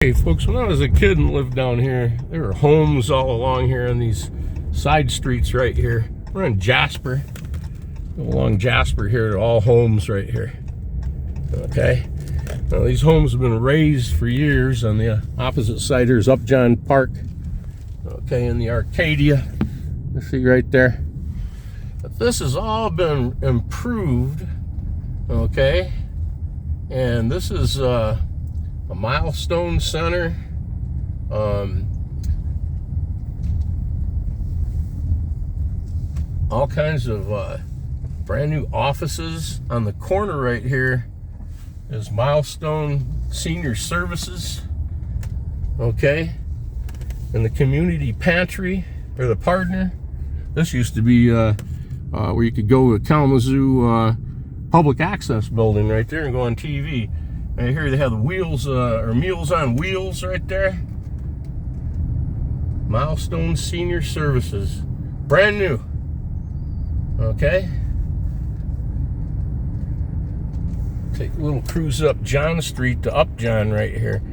Hey folks, when I was a kid and lived down here, there were homes all along here on these side streets right here. We're in Jasper. Along Jasper here, they're all homes right here. Okay. Now these homes have been raised for years. On the opposite side there's Upjohn Park. Okay, in the Arcadia. You see right there. But this has all been improved. Okay. And this is a milestone center. All kinds of brand new offices. On the corner right here is Milestone Senior Services. Okay, and the community pantry, or the partner. This used to be where you could go to Kalamazoo public access building right there and go on TV. Right here they have the wheels, or Meals on Wheels right there. Milestone Senior Services. Brand new. Okay. Take a little cruise up John Street to Upjohn right here.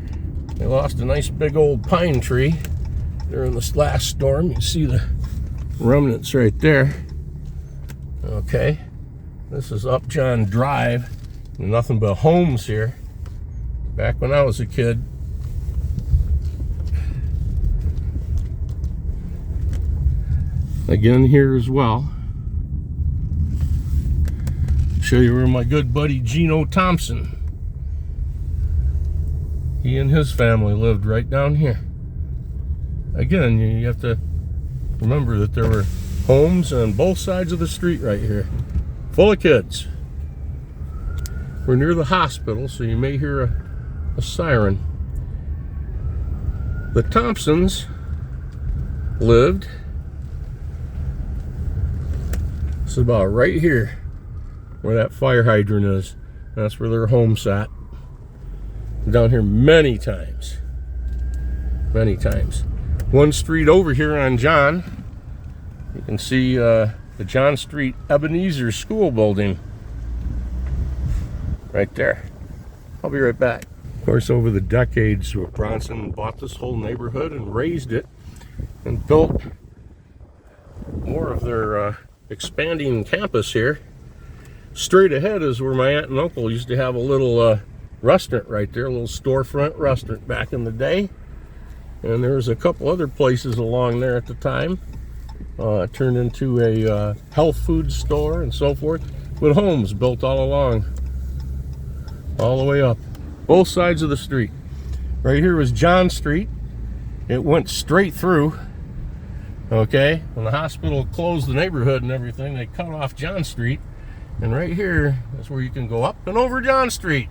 They lost a nice big old pine tree during this last storm. You see the remnants right there. Okay. This is Upjohn Drive. Nothing but homes here. Back when I was a kid. Again here as well. Show you where my good buddy Gino Thompson. He and his family lived right down here. Again, you have to remember that there were homes on both sides of the street right here. Full of kids. We're near the hospital, so you may hear a siren. The Thompsons lived, this is about right here where that fire hydrant is. That's where their home sat. Down here many times. Many times. One street over here on John, you can see the John Street Ebenezer School building. Right there. I'll be right back. Of course, over the decades, Bronson bought this whole neighborhood and raised it and built more of their expanding campus here. Straight ahead is where my aunt and uncle used to have a little restaurant right there, a little storefront restaurant back in the day. And there was a couple other places along there at the time. It turned into a health food store and so forth, with homes built all along, all the way up. Both sides of the street. Right here was John Street. It went straight through. Okay, when the hospital closed the neighborhood and everything, they cut off John Street. And right here, that's where you can go up and over John Street.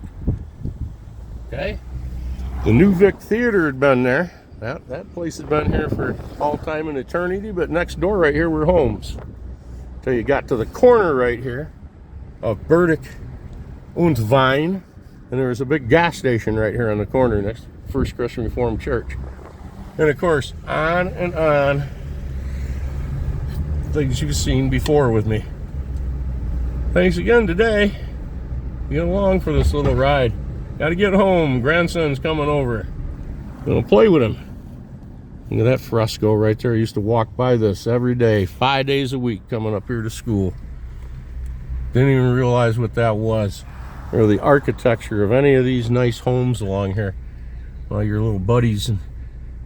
Okay, the New Vic Theater had been there. That place had been here for all time and eternity, but next door right here were homes. Till you got to the corner right here of Burdick und Vine. And there was a big gas station right here on the corner next to First Christian Reformed Church. And of course, on and on, things you've seen before with me. Thanks again today. Get along for this little ride. Got to get home. Grandson's coming over. Gonna play with him. Look at that fresco right there. I used to walk by this every day, 5 days a week, coming up here to school. Didn't even realize what that was, or the architecture of any of these nice homes along here. Well, your little buddies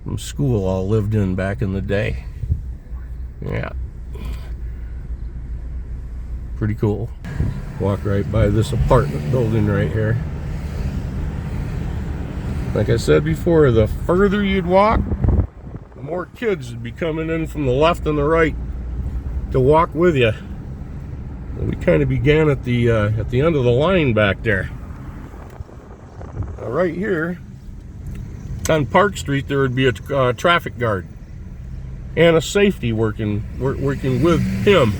from school all lived in back in the day. Yeah. Pretty cool. Walk right by this apartment building right here. Like I said before, the further you'd walk, the more kids would be coming in from the left and the right to walk with you. And we kind of began at the end of the line back there. Right here on Park Street, there would be a traffic guard and a safety working with him.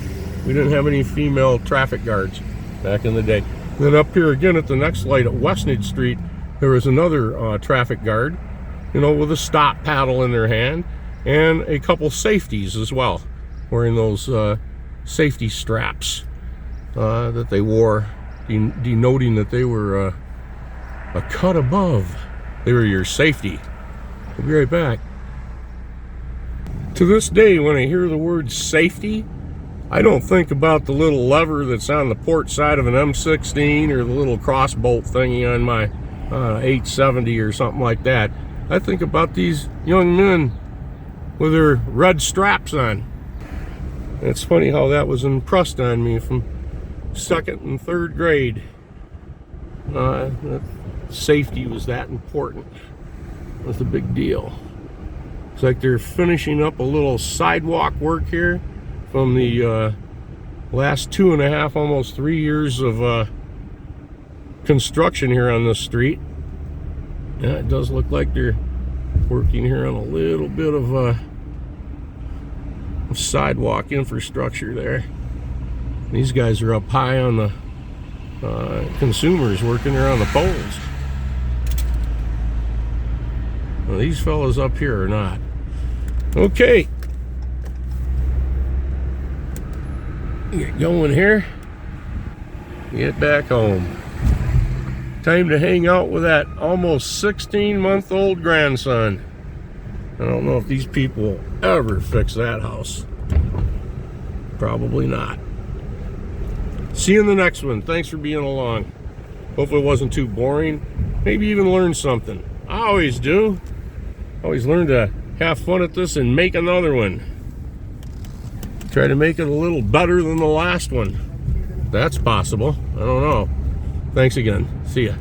We didn't have any female traffic guards back in the day. Then up here again at the next light at Westnedge Street, there was another traffic guard, you know, with a stop paddle in their hand, and a couple safeties as well, wearing those safety straps that they wore, denoting that they were a cut above They were your safety. We'll be right back. To this day, when I hear the word safety, I don't think about the little lever that's on the port side of an M16 or the little cross bolt thingy on my 870 or something like that. I think about these young men with their red straps on. And it's funny how that was impressed on me from 2nd and 3rd grade. That safety was that important. It was a big deal. It's like they're finishing up a little sidewalk work here from the last 2.5, almost 3 years of construction here on this street. Yeah, it does look like they're working here on a little bit of sidewalk infrastructure there. These guys are up high on the consumers working there on the poles. Well, these fellas up here are not. Okay. Get going here. Get back home. Time to hang out with that almost 16-month-old grandson. I don't know if these people will ever fix that house. Probably not. See you in the next one. Thanks for being along. Hopefully it wasn't too boring. Maybe even learn something. I always do. Always learn to have fun at this and make another one. Try to make it a little better than the last one. That's possible. I don't know. Thanks again. See ya.